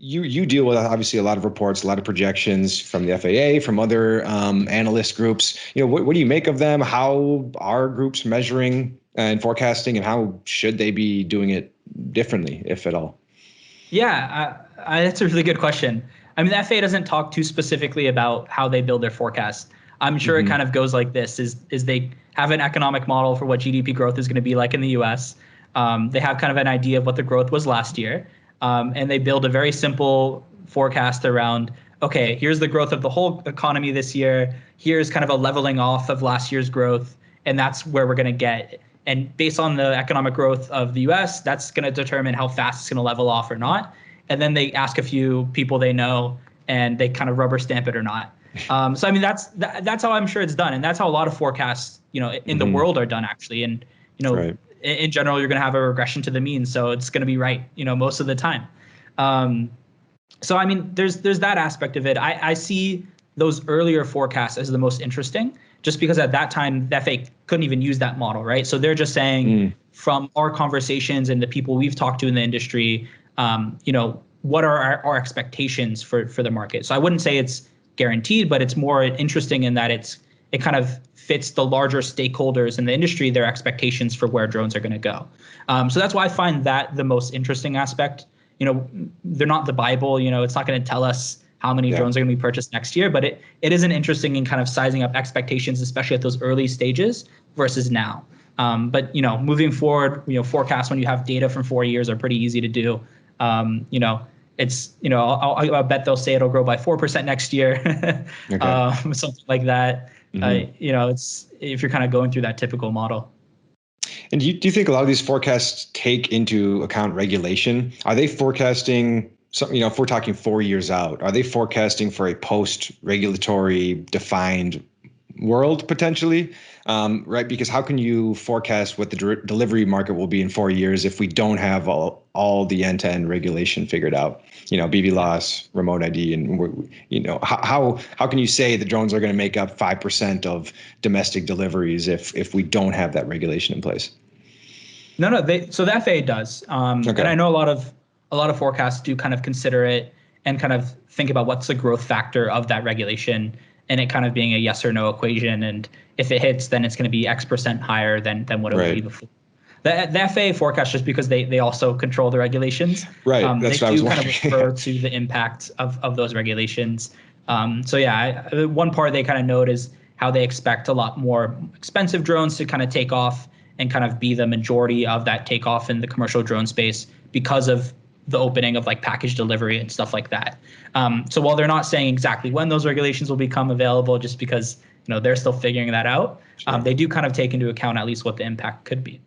you deal with obviously a lot of reports, a lot of projections from the FAA, from other analyst groups. What do you make of them? How are groups measuring and forecasting, and how should they be doing it differently, if at all? Yeah, that's a really good question. I mean, the FAA doesn't talk too specifically about how they build their forecast. I'm sure it kind of goes like this: is they have an economic model for what GDP growth is going to be like in the U.S. They have kind of an idea of what the growth was last year. And they build a very simple forecast around, okay, here's the growth of the whole economy this year. Here's kind of a leveling off of last year's growth. And that's where we're going to get. And based on the economic growth of the US, that's going to determine how fast it's going to level off or not. And then they ask a few people they know, and they kind of rubber stamp it or not. So, I mean, that's how I'm sure it's done. And that's how a lot of forecasts, in the world are done, actually. And, Right. In general, you're going to have a regression to the mean, so it's going to be right, most of the time. So I mean, there's that aspect of it. I see those earlier forecasts as the most interesting, just because at that time the FAA couldn't even use that model, right? So they're just saying from our conversations and the people we've talked to in the industry, what are our expectations for the market? So I wouldn't say it's guaranteed, but it's more interesting in that it kind of fits the larger stakeholders in the industry, their expectations for where drones are going to go. So that's why I find that the most interesting aspect. They're not the Bible. It's not going to tell us how many drones are going to be purchased next year, but it is an interesting in kind of sizing up expectations, especially at those early stages versus now. But moving forward, forecasts when you have data from 4 years are pretty easy to do. It's I'll bet they'll say it'll grow by 4% next year, something like that. It's if you're kind of going through that typical model. And do you think a lot of these forecasts take into account regulation? Are they forecasting something, if we're talking 4 years out, are they forecasting for a post-regulatory defined world potentially? Right? Because how can you forecast what the delivery market will be in 4 years if we don't have all the end-to-end regulation figured out? BB loss, remote ID, and how can you say the drones are going to make up 5% of domestic deliveries if we don't have that regulation in place? No. So the FAA does, and I know a lot of forecasts do kind of consider it and kind of think about what's the growth factor of that regulation, and it kind of being a yes or no equation. And if it hits, then it's going to be X% higher than what it would be before. The FAA forecast, just because they also control the regulations. Right. That's what I was kind wondering. of refer to the impact of those regulations. One part they kind of note is how they expect a lot more expensive drones to kind of take off and kind of be the majority of that takeoff in the commercial drone space because of the opening of like package delivery and stuff like that. So while they're not saying exactly when those regulations will become available, just because they're still figuring that out, they do kind of take into account at least what the impact could be.